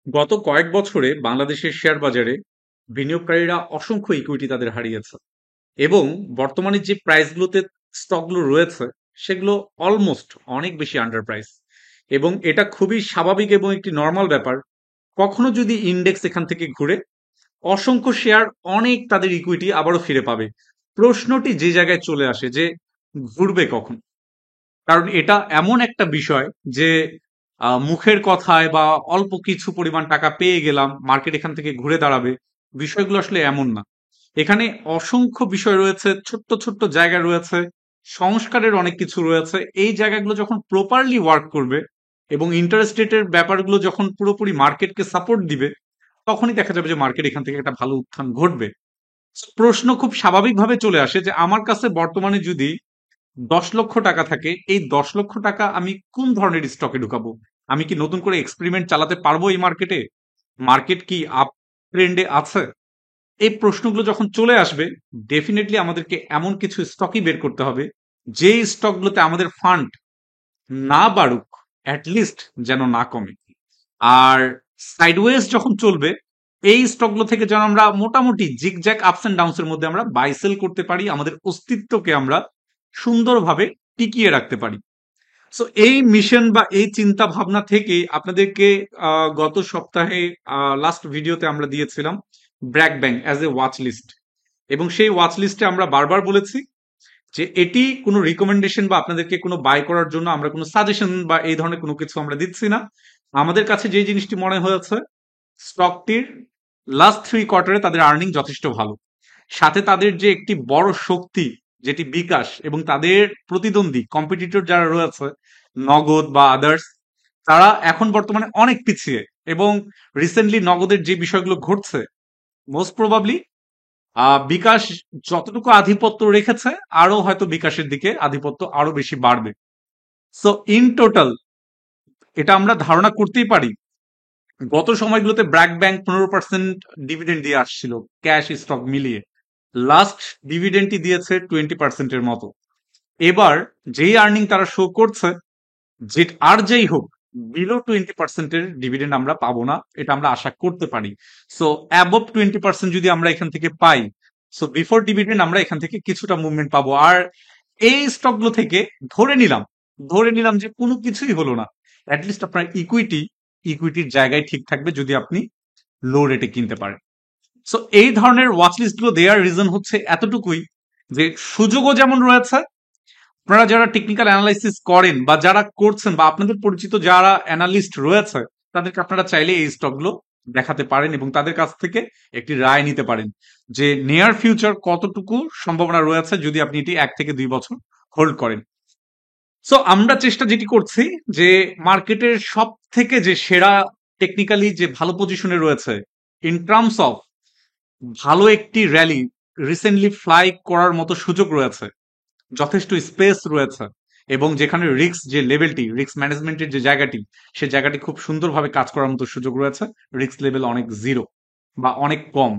গত কয়েক বছরে বাংলাদেশের শেয়ার বাজারে বিনিয়োগকারীরা অসংখ্য ইকুইটি তাদের হারিয়েছে এবং বর্তমানে যে প্রাইসগুলোতে স্টকগুলো রয়েছে সেগুলো অলমোস্ট অনেক বেশি আন্ডার প্রাইস এবং এটা খুবই স্বাভাবিক এবং একটি নর্মাল ব্যাপার। কখনো যদি ইন্ডেক্স এখান থেকে ঘুরে অসংখ্য শেয়ার অনেক তাদের ইকুইটি আবারও ফিরে পাবে। প্রশ্নটি যে জায়গায় চলে আসে যে ঘুরবে কখন, কারণ এটা এমন একটা বিষয় যে মুখের কথায় বা অল্প কিছু পরিমাণ টাকা পেয়ে গেলাম মার্কেট এখান থেকে ঘুরে দাঁড়াবে, বিষয়গুলো আসলে এমন না। এখানে অসংখ্য বিষয় রয়েছে, ছোট্ট ছোট্ট জায়গা রয়েছে, সংস্কারের অনেক কিছু রয়েছে। এই জায়গাগুলো যখন প্রপারলি ওয়ার্ক করবে এবং ইন্টারেস্ট রেটের ব্যাপারগুলো যখন পুরোপুরি মার্কেটকে সাপোর্ট দিবে, তখনই দেখা যাবে যে মার্কেট এখান থেকে একটা ভালো উত্থান ঘটবে। প্রশ্ন খুব স্বাভাবিকভাবে চলে আসে যে আমার কাছে বর্তমানে যদি 10 লক্ষ টাকা থাকে, এই 10 লক্ষ টাকা আমি কোন ধরনের স্টকে ঢুকাবো? আমি কি নতুন করে এক্সপেরিমেন্ট চালাতে পারবো এই মার্কেটে? মার্কেট কি আপ ট্রেন্ডে আছে? এই প্রশ্নগুলো যখন চলে আসবে, ডেফিনেটলি আমাদেরকে এমন কিছু স্টকই বের করতে হবে যে স্টকগুলোতে আমাদের ফান্ড না বাড়ুক, অ্যাটলিস্ট যেন না কমে। আর সাইডওয়েজ যখন চলবে, এই স্টকগুলো থেকে যেন আমরা মোটামুটি জিগজ্যাগ আপস এন্ড ডাউনস এর মধ্যে আমরা বাই সেল করতে পারি, আমাদের অস্তিত্বকে আমরা সুন্দরভাবে টিকিয়ে রাখতে পারি। সো এই মিশন বা এই চিন্তা ভাবনা থেকে আপনাদেরকে গত সপ্তাহে লাস্ট ভিডিওতে আমরা দিয়েছিলাম BRAC bank as a watch list, এবং সেই ওয়াচ লিস্টে আমরা বারবার বলেছি যে এটি কোনো রিকমেন্ডেশন বা আপনাদেরকে কোনো বাই করার জন্য আমরা কোনো সাজেশন বা এই ধরনের কোনো কিছু আমরা দিচ্ছি না। আমাদের কাছে যে জিনিসটি মনে হয়েছে, স্টকটির লাস্ট 3 কোয়ার্টারে তাদের আর্নিং যথেষ্ট ভালো, সাথে তাদের যে একটি বড় শক্তি যেটি বিকাশ এবং তাদের প্রতিদ্বন্দ্বী কম্পিটিটর যারা রয়েছে নগদ বা আদার্স, তারা এখন বর্তমানে অনেক পিছিয়ে। এবং রিসেন্টলি নগদের যে বিষয়গুলো ঘটছে, মোস্ট প্রবাবলি বিকাশ যতটুকু আধিপত্য রেখেছে আরো হয়তো বিকাশের দিকে আধিপত্য আরো বেশি বাড়বে। সো ইন টোটাল এটা আমরা ধারণা করতেই পারি গত সময়গুলোতে ব্র্যাক ব্যাংক 15% ডিভিডেন্ড দিয়ে আসছিল ক্যাশ স্টক মিলিয়ে, লাস্ট ডিভিডেন্ডটি দিয়েছে 20%-এর মতো। এবার যেই আর্নিং তারা শো করছে, যে আর যেই হোক, বিলো 20%-এর ডিভিডেন্ড আমরা পাবো না, এটা আমরা আশা করতে পারি। সো অ্যাবভ 20% যদি আমরা এখান থেকে পাই, সো বিফোর ডিভিডেন্ড আমরা এখান থেকে কিছুটা মুভমেন্ট পাবো। আর এই স্টকগুলো থেকে ধরে নিলাম ধরে নিলাম যে কোনো কিছুই হলো না, অ্যাটলিস্ট আপনার ইকুইটির জায়গায় ঠিক থাকবে যদি আপনি লো রেটে কিনতে পারেন। সো এই ধরনের ওয়াচ লিস্ট গুলো দেওয়ার রিজন হচ্ছে এতটুকুই যে সুযোগও যেমন রয়েছে, আপনারা যারা টেকনিক্যাল অ্যানালাইসিস করেন বা যারা করছেন বা আপনাদের পরিচিত যারা অ্যানালিস্ট রয়েছে, তাদেরকে আপনারা চাইলে এই স্টকগুলো দেখাতে পারেন এবং তাদের কাছ থেকে একটি রায় নিতে পারেন যে নিয়ার ফিউচার কতটুকু সম্ভাবনা রয়েছে যদি আপনি এটি 1 থেকে 2 বছর হোল্ড করেন। সো আমরা চেষ্টা যেটি করছি যে মার্কেটের সব থেকে যে সেরা টেকনিক্যালি যে ভালো পজিশনে রয়েছে, ইন টার্মস অফ ভালো একটি র্যালি রিসেন্টলি ফ্লাই করার মতো সুযোগ রয়েছে, যথেষ্ট স্পেস রয়েছে, এবং যেখানে রিস্ক যে লেভেলটি, রিস্ক ম্যানেজমেন্টের যে জায়গাটি, সে জায়গাটি খুব সুন্দরভাবে কাজ করার মতো সুযোগ রয়েছে, রিস্ক লেভেল অনেক জিরো বা অনেক কম।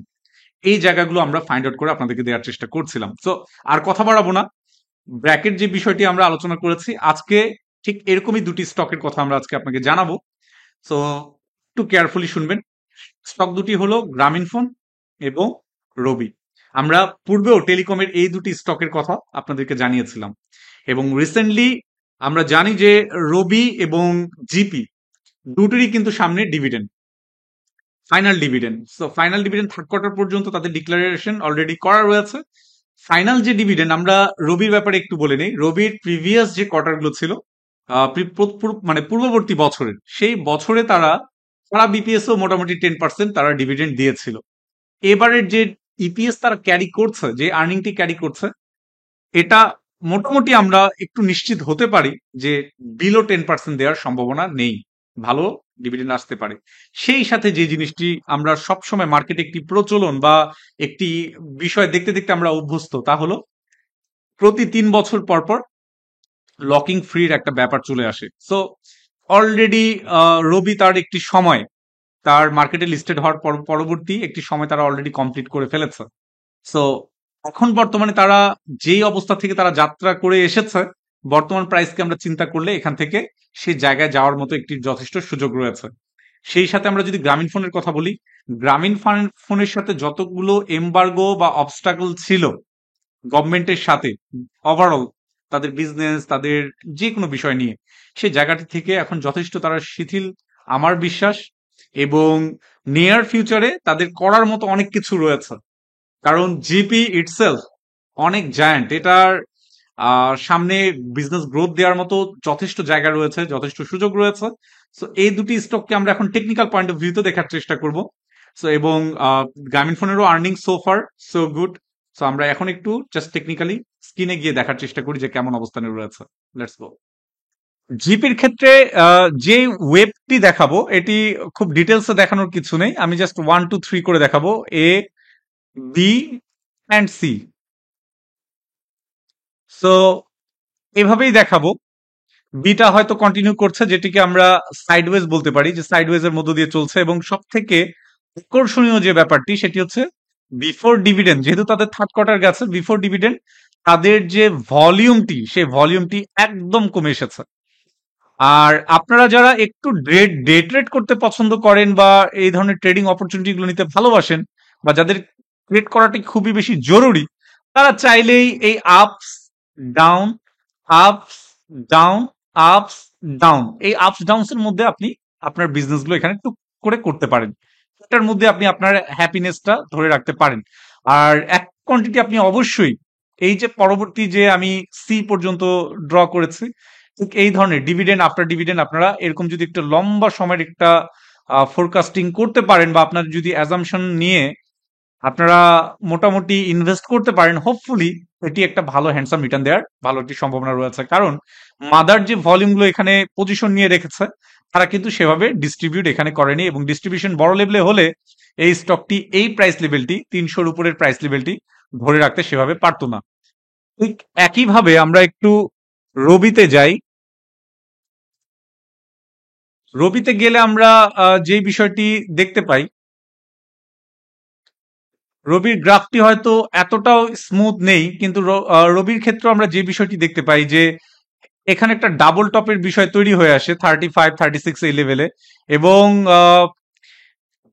এই জায়গাগুলো আমরা ফাইন্ড আউট করে আপনাদেরকে দেওয়ার চেষ্টা করছিলাম। সো আর কথা বাড়াবো না, ব্র্যাকেট যে বিষয়টি আমরা আলোচনা করেছি আজকে, ঠিক এরকমই দুটি স্টকের কথা আমরা আজকে আপনাকে জানাবো। সো একটু কেয়ারফুলি শুনবেন। স্টক দুটি হলো গ্রামীণফোন এবং রবি। আমরা পূর্বেও টেলিকমের এই দুটি স্টকের কথা আপনাদেরকে জানিয়েছিলাম, এবং রিসেন্টলি আমরা জানি যে রবি এবং জিপি দুটোরই কিন্তু সামনে dividend, final dividend. So final dividend 3rd quarter পর্যন্ত তাদের ডিক্লারেশন অলরেডি করা রয়েছে। ফাইনাল যে ডিভিডেন্ড, আমরা রবির ব্যাপারে একটু বলে নেই। রবির প্রিভিয়াস যে কোয়ার্টারগুলো ছিল, মানে পূর্ববর্তী বছরের, সেই বছরে তারা সারা বিপিএসও মোটামুটি 10% তারা ডিভিডেন্ড দিয়েছিল। এবারের যে ইপিএস তারা ক্যারি করছে, যে আর্নিংটি ক্যারি করছে, এটা মোটামুটি আমরা একটু নিশ্চিত হতে পারি যে বিলো 10% দেওয়ার সম্ভাবনা নেই, ভালো ডিভিডেন্ড আসতে পারে। সেই সাথে যে জিনিসটি আমরা সবসময় মার্কেটে একটি প্রচলন বা একটি বিষয় দেখতে দেখতে আমরা অভ্যস্ত, তা হলো প্রতি 3 বছর পর পর লকিং ফ্রির একটা ব্যাপার চলে আসে। সো অলরেডি রবি তার একটি সময়, তার মার্কেটে লিস্টেড হওয়ার পরবর্তী একটি সময় তারা অলরেডি কমপ্লিট করে ফেলেছে। সো এখন বর্তমানে তারা যেই অবস্থা থেকে তারা যাত্রা করে এসেছে, বর্তমান প্রাইসকে আমরা চিন্তা করলে এখান থেকে সেই জায়গায় যাওয়ার মতো একটি যথেষ্ট সুযোগ রয়েছে। সেই সাথে আমরা যদি গ্রামীণ ফোনের কথা বলি, গ্রামীণ ফোনের সাথে যতগুলো এমবার্গো বা অবস্টাকল ছিল গভর্নমেন্টের সাথে ওভারঅল তাদের বিজনেস, তাদের যে কোনো বিষয় নিয়ে, সেই জায়গাটি থেকে এখন যথেষ্ট তারা শিথিল আমার বিশ্বাস। এবং নিয়ার ফিউচারে তাদের করার মতো অনেক কিছু রয়েছে, কারণ জিপি ইটসেলফ অনেক জায়ান্ট। এটার সামনে বিজনেস গ্রোথ দেওয়ার মতো যথেষ্ট জায়গা রয়েছে, যথেষ্ট সুযোগ রয়েছে। সো এই দুটি স্টককে আমরা এখন টেকনিক্যাল পয়েন্ট অফ ভিউতে দেখার চেষ্টা করব। সো এবং গ্রামীণ ফোনেরও earning so far so good. So আমরা এখন একটু জাস্ট টেকনিক্যালি স্ক্রিনে গিয়ে দেখার চেষ্টা করি যে কেমন অবস্থানে রয়েছে। Let's go. জিপির ক্ষেত্রে যে ওয়েবটি দেখাবো এটি খুব ডিটেলসে দেখানোর কিছু নেই, আমি জাস্ট 1 2 3 করে দেখাবো, A B and C. So এভাবেই দেখাবো। বিটা হয়তো কন্টিনিউ করছে, যেটিকে আমরা সাইডওয়েজ বলতে পারি, যে সাইডওয়েজ এর মধ্য দিয়ে চলছে। এবং সব থেকে আকর্ষণীয় যে ব্যাপারটি সেটি হচ্ছে বিফোর ডিভিডেন্ড, যেহেতু তাদের থার্ড কোয়ার্টার গেছে, বিফোর ডিভিডেন্ড তাদের যে ভলিউমটি, সেই ভলিউমটি একদম কমে এসেছে। আর আপনারা যারা একটু ডে ট্রেড করতে পছন্দ করেন বা এই ধরনের ট্রেডিং অপরচুনিটি গুলো নিতে ভালোবাসেন, বা যাদের ট্রেড করাটি খুবই বেশি জরুরি, তারা চাইলেই এই আপস ডাউন, আপস ডাউন, আপস ডাউন, এই আপস ডাউনস এর মধ্যে আপনি আপনার বিজনেস গুলো এখানে টুক করে করতে পারেন। এটার মধ্যে আপনি আপনার হ্যাপিনেসটা ধরে রাখতে পারেন। আর এক কোয়ান্টিটি আপনি অবশ্যই, এই যে পরবর্তী যে আমি সি পর্যন্ত ড্র করেছি, ঠিক এই ধরনের ডিভিডেন্ড আফটার ডিভিডেন্ড আপনারা এরকম যদি একটা লম্বা সময়ের একটা ফোরকাস্টিং করতে পারেন, বা আপনার যদি অ্যাজাম্পশন নিয়ে আপনারা মোটামুটি ইনভেস্ট করতে পারেন, হোপফুলি এটি একটা ভালো হ্যান্ডসাম রিটার্ন দেওয়ার ভালো একটি সম্ভাবনা রয়েছে। কারণ মাদার যে ভলিউমগুলো এখানে পজিশন নিয়ে রেখেছে, তারা কিন্তু সেভাবে ডিস্ট্রিবিউট এখানে করেনি, এবং ডিস্ট্রিবিউশন বড় লেভেলে হলে এই স্টকটি এই প্রাইস লেভেলটি 300-র উপরের প্রাইস লেভেলটি ধরে রাখতে সেভাবে পারতো না। ঠিক একইভাবে আমরা একটু রবিতে যাই। রবিতে গেলে আমরা যে বিষয়টি দেখতে পাই, রবির গ্রাফটি হয়তো এতটাও স্মুথ নেই, কিন্তু রবির ক্ষেত্রে আমরা যে বিষয়টি দেখতে পাই যে এখানে একটা ডাবল টপের বিষয় তৈরি হয়ে আসে 35-36 এই লেভেলে। এবং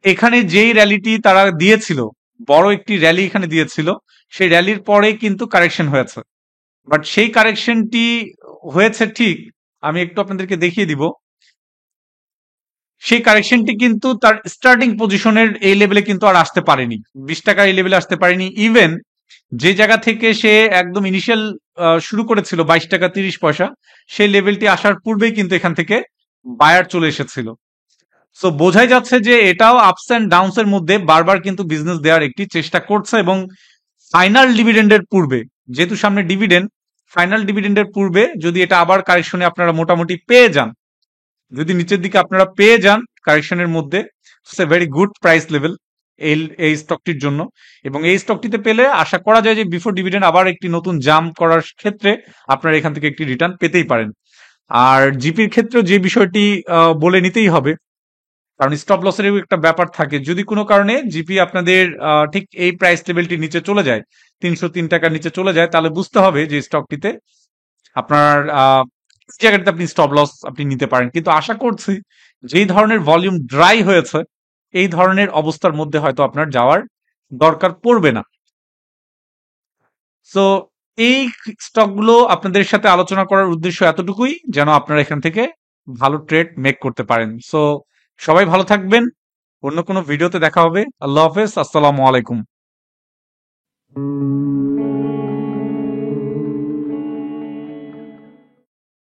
এখানে যেই র্যালিটি তারা দিয়েছিল, বড় একটি র্যালি এখানে দিয়েছিল, সেই র্যালির পরে কিন্তু কারেকশন হয়েছে। বাট সেই কারেকশনটি হয়েছে ঠিক, আমি একটু আপনাদেরকে দেখিয়ে দিব। সেই কারেকশনটি কিন্তু তার স্টার্টিং পজিশনের এই লেভেলে কিন্তু আর আসতে পারেনি, 20 টাকার এই লেভেলে আসতে পারেনি। ইভেন যে জায়গা থেকে সে একদম ইনিশিয়াল শুরু করেছিল 22 টাকা 30 পয়সা, সেই লেভেলটি আসার পূর্বেই কিন্তু এখান থেকে বায়ার চলে এসেছিল। সো বোঝাই যাচ্ছে যে এটাও আপস অ্যান্ড ডাউনস এর মধ্যে বারবার কিন্তু বিজনেস দেওয়ার একটি চেষ্টা করছে। এবং ফাইনাল ডিভিডেন্ডের পূর্বে, যেহেতু সামনে ডিভিডেন্ড, ফাইনাল ডিভিডেন্ডের পূর্বে যদি এটা আবার কারেকশনে আপনারা মোটামুটি পেয়ে যান, যদি নিচের দিকে আপনারা পেয়ে যান কারেকশনের মধ্যে, it's a very good price level এই এই স্টকটির জন্য। এবং এই স্টকটিতে পেলে আশা করা যায় যে বিফোর ডিভিডেন্ড আবার একটি নতুন জাম্প করার ক্ষেত্রে আপনারা এখান থেকে একটি রিটার্ন পেতেই পারেন। আর জিপির ক্ষেত্রেও যে বিষয়টি বলে নিতেই হবে, কারণ স্টপ লসের একটা ব্যাপার থাকে। যদি কোনো কারণে জিপি আপনাদের ঠিক এই প্রাইস লেভেলটি নিচে চলে যায়, 303 টাকার নিচে চলে যায়, তাহলে বুঝতে হবে যে স্টকটিতে আপনার জায়গাটাতে আপনি স্টপ লস আপনি নিতে পারেন। কিন্তু আশা করছি যেই ধরনের ভলিউম ড্রাই হয়েছে, এই ধরনের অবস্থার মধ্যে হয়তো আপনার যাওয়ার দরকার পড়বে না। সো এই স্টকগুলো আপনাদের সাথে আলোচনা করার উদ্দেশ্য এতটুকুই, যেন আপনারা এখান থেকে ভালো ট্রেড মেক করতে পারেন। সো সবাই ভালো থাকবেন, অন্য কোনো ভিডিওতে দেখা হবে। আল্লাহ হাফেজ, আসসালামু আলাইকুম।